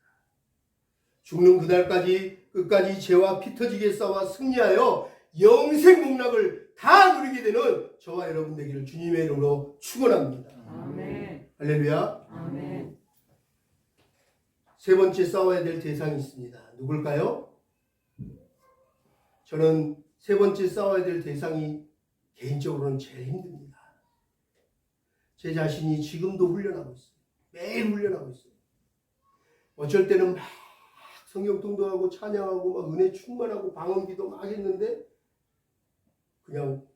죽는 그날까지 끝까지 죄와 피 터지게 싸워 승리하여 영생 복락을 다 누리게 되는 저와 여러분 되기를 주님의 이름으로 축원합니다. 아멘. 할렐루야. 아멘. 세 번째 싸워야 될 대상이 있습니다. 누굴까요? 저는 세 번째 싸워야 될 대상이 개인적으로는 제일 힘듭니다. 제 자신이 지금도 훈련하고 있어요. 매일 훈련하고 있어요. 어쩔 때는 막 성경 통독하고 찬양하고 막 은혜 충만하고 방언기도 막 했는데 그냥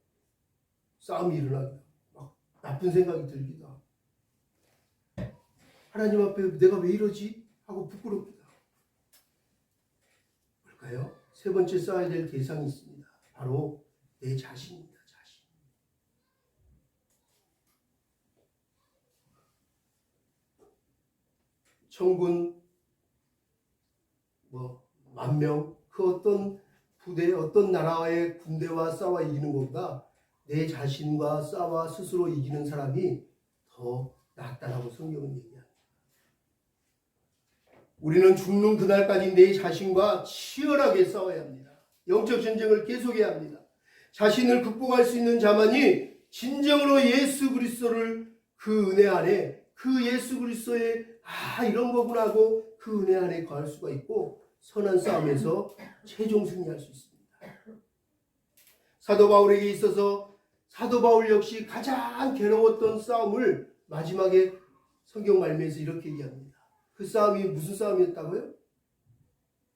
싸움이 일어나기도 막 나쁜 생각이 들기도 하고 하나님 앞에 내가 왜 이러지? 하고 부끄럽기도 하고 뭘까요? 세 번째 싸워야 될 대상이 있습니다. 바로 내 자신입니다. 자신. 천군 10,000명 그 어떤 부대 어떤 나라의 군대와 싸워 이기는 것보다 내 자신과 싸워 스스로 이기는 사람이 더 낫다라고 성경은 얘기합니다. 우리는 죽는 그날까지 내 자신과 치열하게 싸워야 합니다. 영적 전쟁을 계속해야 합니다. 자신을 극복할 수 있는 자만이 진정으로 예수 그리스도를 그 은혜 안에 그 예수 그리스도의 이런 거구나 하고 그 은혜 안에 거할 수가 있고 선한 싸움에서 최종 승리할 수 있습니다. 사도 바울에게 있어서 사도 바울 역시 가장 괴로웠던 싸움을 마지막에 성경 말미에서 이렇게 얘기합니다. 그 싸움이 무슨 싸움이었다고요?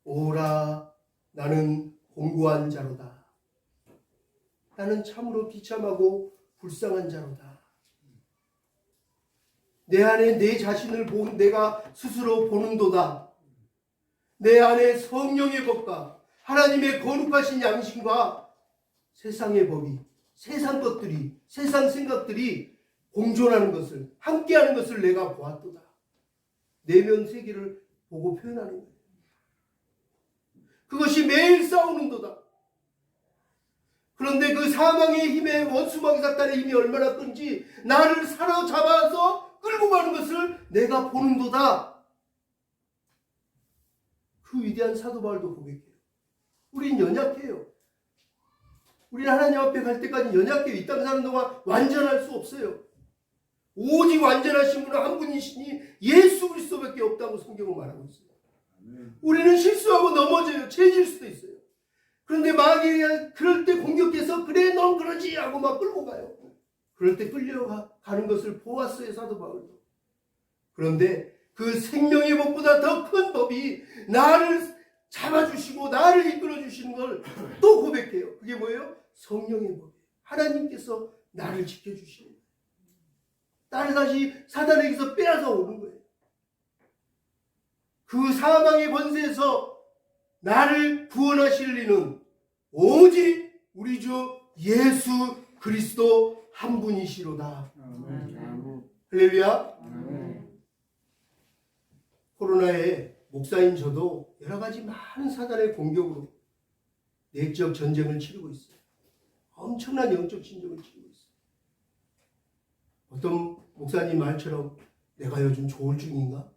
오라 나는 공고한 자로다. 나는 참으로 비참하고 불쌍한 자로다. 내 안에 내 자신을 내가 스스로 보는도다. 내 안에 성령의 법과 하나님의 거룩하신 양심과 세상의 법이 세상 것들이 세상 생각들이 공존하는 것을 함께하는 것을 내가 보았도다. 내면 세계를 보고 표현하는 거예요. 그것이 매일 싸우는도다. 그런데 그 사망의 힘에 원수마귀 사탄의 힘이 얼마나 큰지 나를 사로잡아서 끌고 가는 것을 내가 보는도다. 그 위대한 사도 바울도 고백해요. 우린 연약해요. 우리는 하나님 앞에 갈 때까지 연약해요. 이 땅 사는 동안 완전할 수 없어요. 오직 완전하신 분은 한 분이시니 예수 그리스도밖에 없다고 성경은 말하고 있어요. 우리는 실수하고 넘어져요. 죄질 수도 있어요. 그런데 마귀가 그럴 때 공격해서 그래 넌 그러지 하고 막 끌고 가요. 그럴 때 끌려가는 것을 보았어요. 사도 바울도. 그런데 그 생명의 법보다 더 큰 법이 나를 잡아주시고 나를 이끌어주시는 걸 또 고백해요. 그게 뭐예요? 성령의 법이에요. 하나님께서 나를 지켜주시는 거예요. 나를 다시 사단에게서 빼앗아 오는 거예요. 그 사망의 권세에서 나를 구원하실 이는 오직 우리 주 예수 그리스도 한 분이시로다. 할렐루야. 코로나에 목사인 저도 여러 가지 많은 사단의 공격으로 내적 전쟁을 치르고 있어요. 엄청난 영적 전쟁을 치르고 있어요. 어떤 목사님 말처럼 내가 요즘 조울증인가?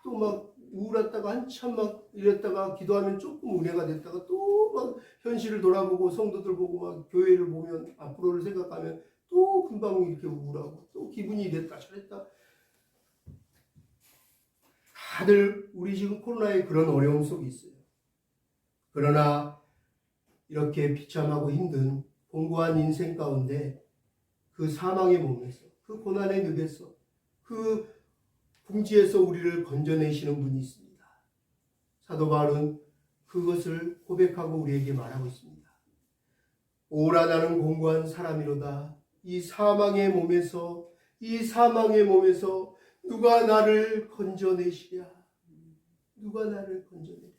또 막 우울했다가 한참 막 이랬다가 기도하면 조금 은혜가 됐다가 또 막 현실을 돌아보고 성도들 보고 막 교회를 보면 앞으로를 생각하면 또 금방 이렇게 우울하고 또 기분이 이랬다 저랬다. 다들 우리 지금 코로나의 그런 어려움 속에 있어요. 그러나 이렇게 비참하고 힘든 공고한 인생 가운데 그 사망의 몸에서 그 고난의 늪에서 그 궁지에서 우리를 건져내시는 분이 있습니다. 사도 바울은 그것을 고백하고 우리에게 말하고 있습니다. 오라 나는 공고한 사람이로다. 이 사망의 몸에서 누가 나를 건져내시랴. 누가 나를 건져내랴.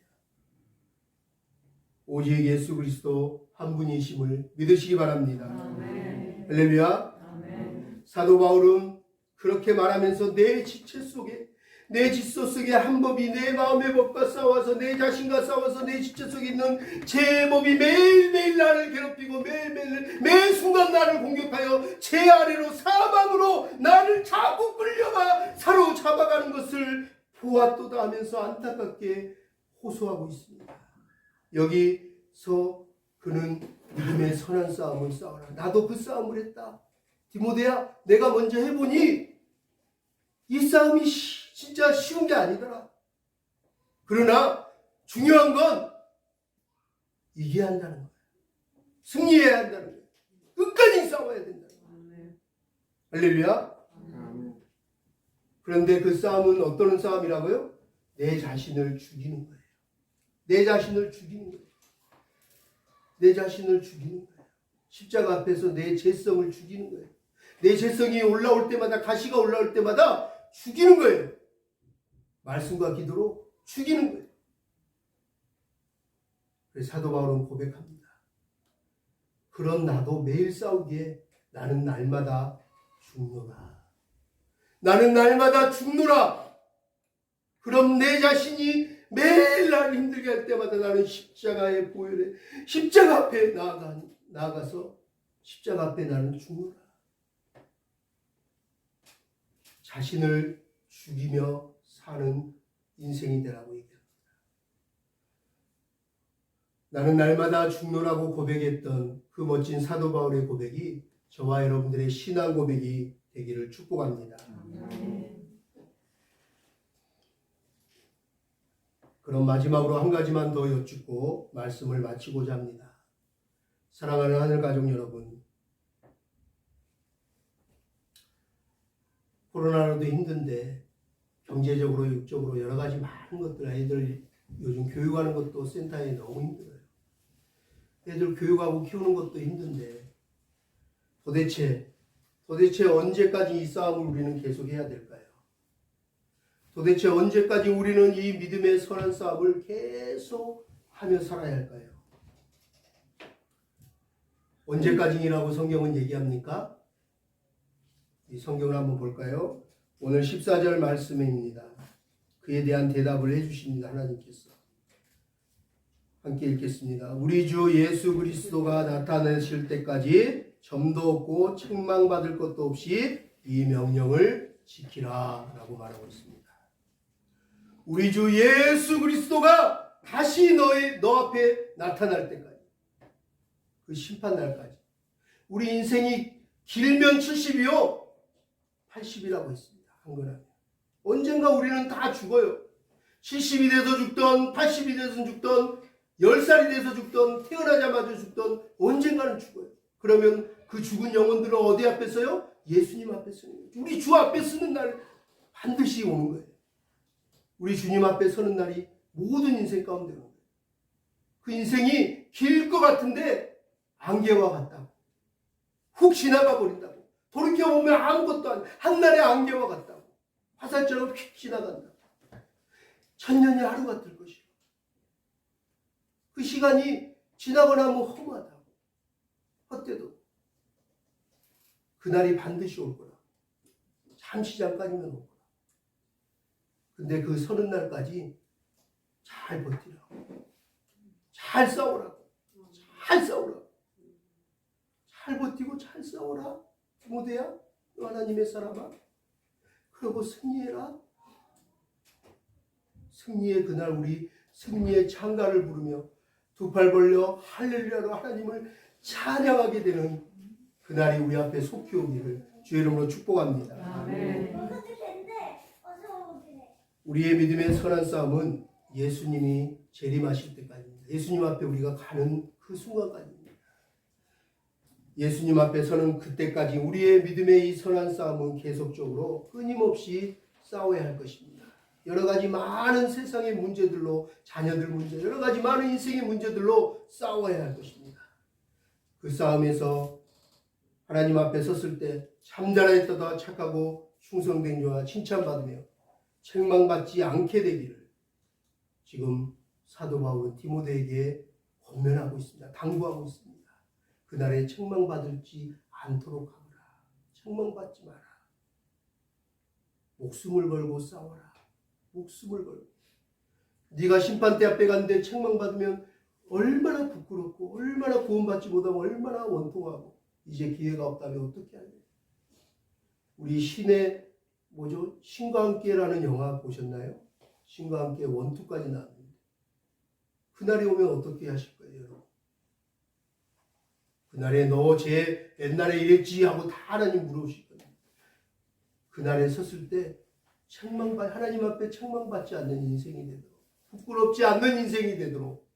오직 예수 그리스도 한 분이심을 믿으시기 바랍니다. 아멘. 할렐루야. 아멘. 사도 바울은 그렇게 말하면서 내 지체 속에 내 질서 속에 한 법이 내 마음의 법과 싸워서 내 자신과 싸워서 내 지체 속에 있는 제 법이 매일매일 나를 괴롭히고 매 순간 나를 공격하여 제 아래로 사방으로 나를 자꾸 끌려가 사로잡아가는 것을 보았도다 하면서 안타깝게 호소하고 있습니다. 여기서 그는 믿음의 선한 싸움을 싸워라. 나도 그 싸움을 했다. 디모데야, 내가 먼저 해보니 이 싸움이 진짜 쉬운 게 아니더라. 그러나 중요한 건 이겨야 한다는 거야. 승리해야 한다는 거야. 끝까지 싸워야 된다는 거야. 할렐루야. 그런데 그 싸움은 어떤 싸움이라고요? 내 자신을 죽이는 거예요. 내 자신을 죽이는 거예요. 내 자신을 죽이는 거예요. 십자가 앞에서 내 죄성을 죽이는 거예요. 내 죄성이 올라올 때마다, 가시가 올라올 때마다 죽이는 거예요. 말씀과 기도로 죽이는 거예요. 그래서 사도 바울은 고백합니다. 그런 나도 매일 싸우기에 나는 날마다 죽노라. 나는 날마다 죽노라. 그럼 내 자신이 매일 나를 힘들게 할 때마다 나는 십자가의 보혈에 십자가 앞에 나아가서 십자가 앞에 나는 죽노라. 자신을 죽이며 사는 인생이 되라고 얘기합니다. 나는 날마다 죽노라고 고백했던 그 멋진 사도 바울의 고백이 저와 여러분들의 신앙 고백이 되기를 축복합니다. 그럼 마지막으로 한 가지만 더 여쭙고 말씀을 마치고자 합니다. 사랑하는 하늘가족 여러분, 코로나로도 힘든데 경제적으로 육적으로 여러 가지 많은 것들, 애들 요즘 교육하는 것도 센터에 너무 힘들어요. 애들 교육하고 키우는 것도 힘든데 도대체 언제까지 이 싸움을 우리는 계속해야 될까요? 도대체 언제까지 우리는 이 믿음의 선한 싸움을 계속 하며 살아야 할까요? 언제까지라고 성경은 얘기합니까? 이 성경을 한번 볼까요? 오늘 14절 말씀입니다. 그에 대한 대답을 해주십니다. 하나님께서. 함께 읽겠습니다. 우리 주 예수 그리스도가 나타나실 때까지 점도 없고 책망받을 것도 없이 이 명령을 지키라 라고 말하고 있습니다. 우리 주 예수 그리스도가 다시 너 앞에 나타날 때까지, 그 심판날까지, 우리 인생이 길면 70이요 80이라고 했습니다. 한거라면 언젠가 우리는 다 죽어요. 70이 돼서 죽던 80이 돼서 죽던 10살이 돼서 죽던 태어나자마자 죽던 언젠가는 죽어요. 그러면 그 죽은 영혼들은 어디 앞에 서요? 예수님 앞에 서는 거예요. 우리 주 앞에 서는 날 반드시 오는 거예요. 우리 주님 앞에 서는 날이 모든 인생 가운데 오는 거예요. 그 인생이 길 것 같은데 안개와 같다고, 훅 지나가 버린다고, 돌이켜보면 아무것도 아니야. 한날의 안개와 같다고, 화살처럼 휙 지나간다. 천년이 하루 같을 것이요. 그 시간이 지나고 나면 허무하다고, 헛되도. 그날이 반드시 올 거라. 잠시 잠깐이면 올 거라. 근데 그 서는 날까지 잘 버티라고, 잘 싸우라고, 잘 싸우라고, 잘 버티고 잘 싸우라. 디모데야, 너 하나님의 사람아, 그러고 승리해라. 승리의 그날 우리 승리의 창가를 부르며 두 팔 벌려 할렐루야로 하나님을 찬양하게 되는 그날이 우리 앞에 속히 오기를 주의 이름으로 축복합니다. 아멘. 우리의 믿음의 선한 싸움은 예수님이 재림하실 때까지입니다. 예수님 앞에 우리가 가는 그 순간까지입니다. 예수님 앞에 서는 그때까지 우리의 믿음의 이 선한 싸움은 계속적으로 끊임없이 싸워야 할 것입니다. 여러 가지 많은 세상의 문제들로, 자녀들 문제, 여러 가지 많은 인생의 문제들로 싸워야 할 것입니다. 그 싸움에서 하나님 앞에 섰을 때 참잘하였다 착하고 충성된 자와 칭찬받으며 책망받지 않게 되기를 지금 사도 바울은 디모데에게 권면하고 있습니다. 당부하고 있습니다. 그날에 책망받을지 않도록 하거라. 책망받지 마라. 목숨을 걸고 싸워라. 목숨을 걸고. 네가 심판대 앞에 갔는데 책망받으면 얼마나 부끄럽고 얼마나 구원받지 못하고 얼마나 원통하고 이제 기회가 없다면 어떻게 할래? 우리 신의 신과 함께라는 영화 보셨나요? 신과 함께 원투까지 나왔는데 그날이 오면 어떻게 하실 거예요, 여러분? 그날에 너 제 옛날에 이랬지 하고 다 하나님 물어보실 거예요. 그날에 섰을 때 하나님 앞에 책망받지 않는 인생이 되도록, 부끄럽지 않는 인생이 되도록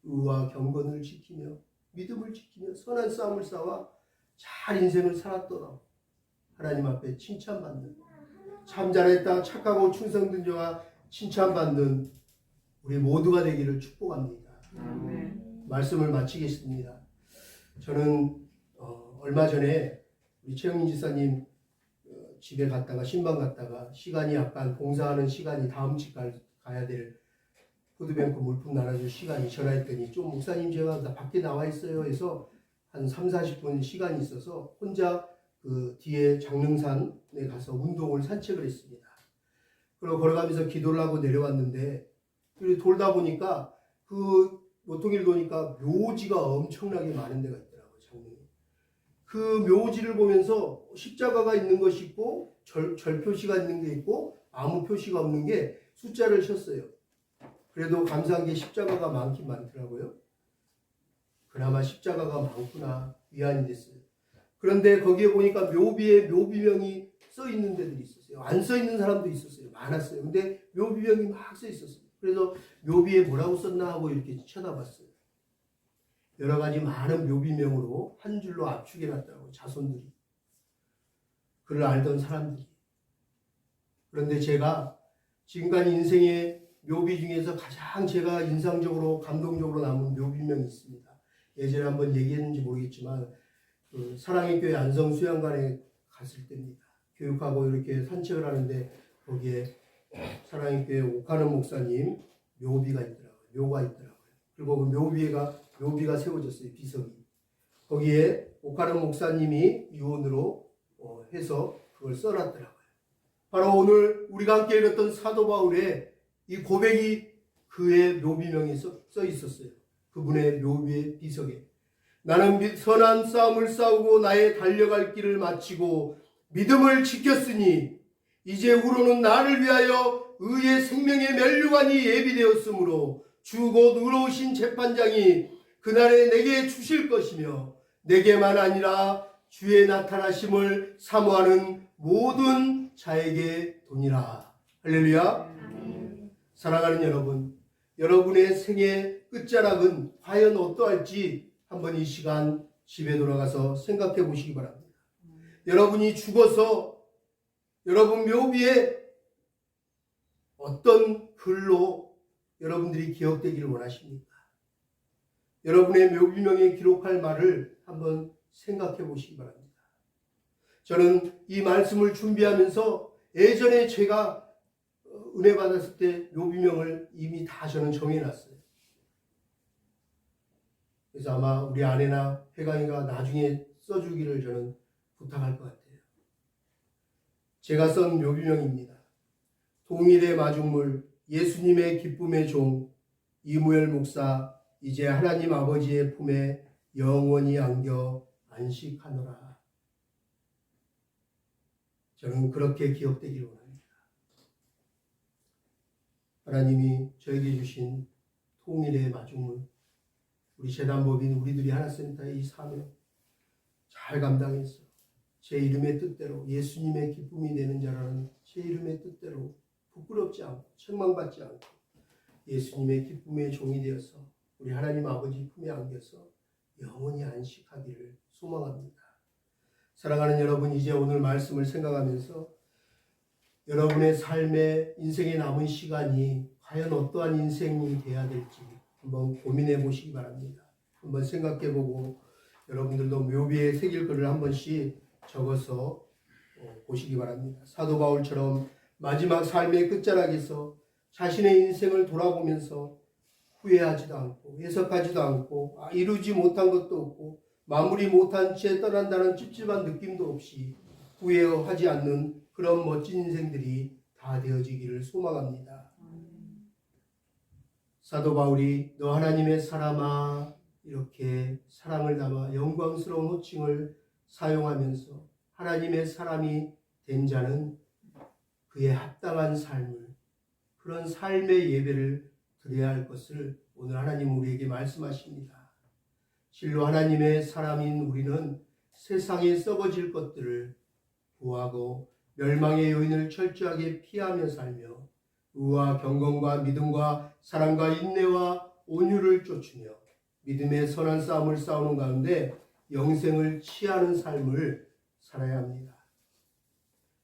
의와 경건을 지키며 믿음을 지키며 선한 싸움을 싸워 잘 인생을 살았더라. 하나님 앞에 칭찬받는, 참 잘했다 착하고 충성된 자와 칭찬받는 우리 모두가 되기를 축복합니다. 말씀을 마치겠습니다. 저는 얼마 전에 우리 최영민 지사님 집에 갔다가 신방 갔다가 시간이 약간 봉사하는 시간이 다음 집 가야 될 푸드뱅크 물품 나눠줄 시간이 전화했더니 좀 목사님 제가 밖에 나와 있어요 해서 한 3-40분 시간이 있어서 혼자 그 뒤에 장릉산에 가서 운동을 산책을 했습니다. 그리고 걸어가면서 기도를 하고 내려왔는데 돌다 보니까 그 모퉁이를 도니까 묘지가 엄청나게 많은 데가 있더라고요. 장릉에. 그 묘지를 보면서 십자가가 있는 것이 있고 절 표시가 있는 게 있고 아무 표시가 없는 게 숫자를 쳤어요. 그래도 감사한 게 십자가가 많긴 많더라고요. 그나마 십자가가 많구나 위안이 됐어요. 그런데 거기에 보니까 묘비에 묘비명이 써 있는 데들이 있었어요. 안 써 있는 사람도 있었어요. 많았어요. 근데 묘비명이 막 써 있었어요. 그래서 묘비에 뭐라고 썼나 하고 이렇게 쳐다봤어요. 여러 가지 많은 묘비명으로 한 줄로 압축해 놨더라고요. 자손들이. 그를 알던 사람들이. 그런데 제가 지금까지 인생의 묘비 중에서 가장 제가 인상적으로 감동적으로 남은 묘비명이 있습니다. 예전에 한번 얘기했는지 모르겠지만 그 사랑의 교회 안성 수양관에 갔을 때입니다. 교육하고 이렇게 산책을 하는데 거기에 사랑의 교회 오카는 목사님 묘비가 있더라고요. 묘가 있더라고요. 그리고 그 묘비가 세워졌어요. 비석이. 거기에 오카는 목사님이 유언으로 해서 그걸 써놨더라고요. 바로 오늘 우리가 함께 읽었던 사도 바울의 이 고백이 그의 묘비명에 써 있었어요. 그분의 묘비의 비석에. 나는 선한 싸움을 싸우고 나의 달려갈 길을 마치고 믿음을 지켰으니 이제 후로는 나를 위하여 의의 생명의 면류관이 예비되었으므로 주 곧 의로우신 재판장이 그날에 내게 주실 것이며 내게만 아니라 주의 나타나심을 사모하는 모든 자에게 도니라. 할렐루야. 사랑하는 여러분, 여러분의 생의 끝자락은 과연 어떠할지 한번 이 시간 집에 돌아가서 생각해 보시기 바랍니다. 여러분이 죽어서 여러분 묘비에 어떤 글로 여러분들이 기억되기를 원하십니까? 여러분의 묘비명에 기록할 말을 한번 생각해 보시기 바랍니다. 저는 이 말씀을 준비하면서 예전에 제가 은혜 받았을 때 묘비명을 이미 다 저는 정해놨어요. 그래서 아마 우리 아내나 혜강이가 나중에 써주기를 저는 부탁할 것 같아요. 제가 쓴 묘비명입니다. 동일의 마중물, 예수님의 기쁨의 종, 이무열 목사, 이제 하나님 아버지의 품에 영원히 안겨 안식하노라. 저는 그렇게 기억되기를 원합니다. 하나님이 저에게 주신 통일의 마중물, 우리 재단법인 우리들이 하나센터의 이 사명 잘 감당해서 제 이름의 뜻대로 예수님의 기쁨이 되는 자라는 제 이름의 뜻대로 부끄럽지 않고 책망받지 않고 예수님의 기쁨의 종이 되어서 우리 하나님 아버지 품에 안겨서 영원히 안식하기를 소망합니다. 사랑하는 여러분, 이제 오늘 말씀을 생각하면서 여러분의 삶의 인생에 남은 시간이 과연 어떠한 인생이 되어야 될지 한번 고민해 보시기 바랍니다. 한번 생각해 보고 여러분들도 묘비에 새길 글을 한 번씩 적어서 보시기 바랍니다. 사도 바울처럼 마지막 삶의 끝자락에서 자신의 인생을 돌아보면서 후회하지도 않고 해석하지도 않고 이루지 못한 것도 없고 마무리 못한 채 떠난다는 찝찝한 느낌도 없이 후회하지 않는 그런 멋진 인생들이 다 되어지기를 소망합니다. 사도 바울이 너 하나님의 사람아 이렇게 사랑을 담아 영광스러운 호칭을 사용하면서 하나님의 사람이 된 자는 그의 합당한 삶을, 그런 삶의 예배를 드려야 할 것을 오늘 하나님 우리에게 말씀하십니다. 실로 하나님의 사람인 우리는 세상에 썩어질 것들을 구하고 멸망의 요인을 철저하게 피하며 살며 의와 경건과 믿음과 사랑과 인내와 온유를 쫓으며 믿음의 선한 싸움을 싸우는 가운데 영생을 취하는 삶을 살아야 합니다.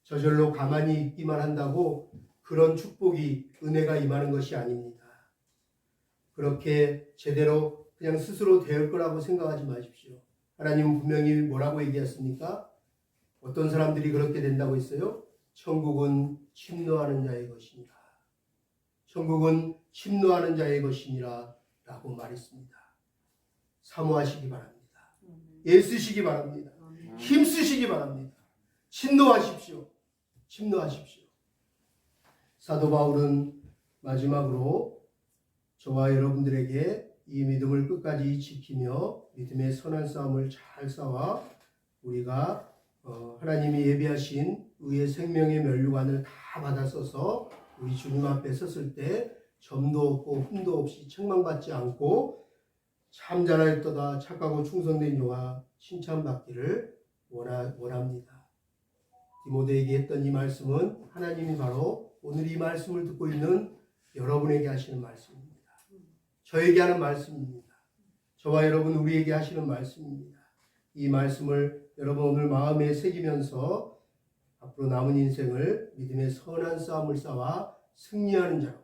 저절로 가만히 있기만 한다고 그런 축복이 은혜가 임하는 것이 아닙니다. 그렇게 제대로 그냥 스스로 될 거라고 생각하지 마십시오. 하나님은 분명히 뭐라고 얘기했습니까? 어떤 사람들이 그렇게 된다고 했어요? 천국은 침노하는 자의 것이니라. 천국은 침노하는 자의 것이니라 라고 말했습니다. 사모하시기 바랍니다. 애쓰시기 바랍니다. 힘쓰시기 바랍니다. 침노하십시오. 침노하십시오. 사도 바울은 마지막으로 저와 여러분들에게 이 믿음을 끝까지 지키며 믿음의 선한 싸움을 잘 싸워 우리가 하나님이 예비하신 의의 생명의 면류관을 다 받아 써서 우리 주님 앞에 섰을 때 점도 없고 흠도 없이 책망받지 않고 참 잘하였도다 착하고 충성된 요와 칭찬받기를 원합니다. 디모데에게 했던 이 말씀은 하나님이 바로 오늘 이 말씀을 듣고 있는 여러분에게 하시는 말씀입니다. 저에게 하는 말씀입니다. 저와 여러분 우리에게 하시는 말씀입니다. 이 말씀을 여러분 오늘 마음에 새기면서 앞으로 남은 인생을 믿음의 선한 싸움을 싸워 승리하는 자로,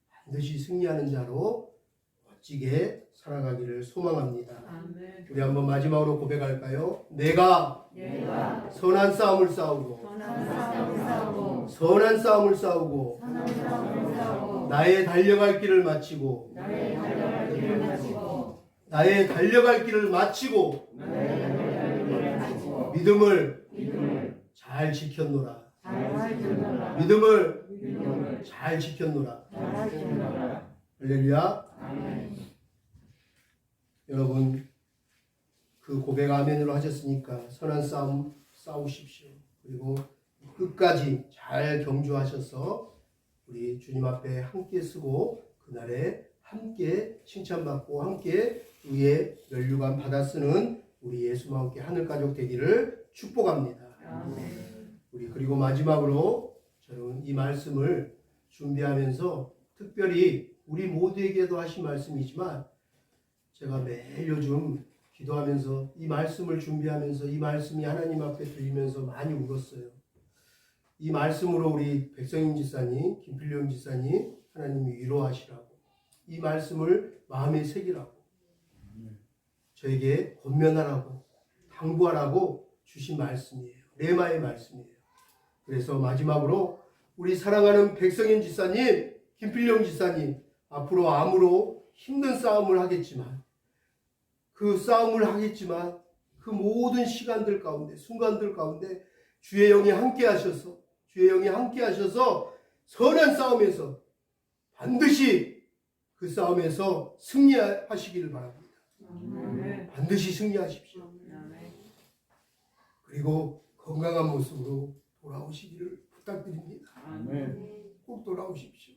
반드시 승리하는 자로 멋지게 살아가기를 소망합니다. 아멘. 우리 한번 마지막으로 고백할까요? 내가 선한 싸움을 싸우고 선한 싸움을 싸우고 나의 달려갈 길을 마치고 나의 달려갈 길을 마치고 믿음을 잘 지켰노라. 믿음을 잘 지켰노라. 할렐루야. 여러분 그 고백 아멘으로 하셨으니까 선한 싸움 싸우십시오. 그리고 끝까지 잘 경주하셔서 우리 주님 앞에 함께 쓰고 그날에 함께 칭찬받고 함께 의의 면류관 받아 쓰는 우리 예수와 함께 하늘가족 되기를 축복합니다. 우리 그리고 마지막으로 저는 이 말씀을 준비하면서 특별히 우리 모두에게도 하신 말씀이지만 제가 매일 요즘 기도하면서 이 말씀을 준비하면서 이 말씀이 하나님 앞에 들리면서 많이 울었어요. 이 말씀으로 우리 백성인 지사님, 김필룡 지사님 하나님이 위로하시라고 이 말씀을 마음에 새기라고 저에게 권면하라고 당부하라고 주신 말씀이에요. 레마의 말씀이에요. 그래서 마지막으로 우리 사랑하는 백성인 지사님, 김필룡 지사님 앞으로 암으로 힘든 싸움을 하겠지만 그 모든 시간들 가운데 순간들 가운데 주의 영이 함께 하셔서 선한 싸움에서 반드시 그 싸움에서 승리하시기를 바랍니다. 반드시 승리하십시오. 그리고 건강한 모습으로 돌아오시기를 부탁드립니다. 꼭 돌아오십시오.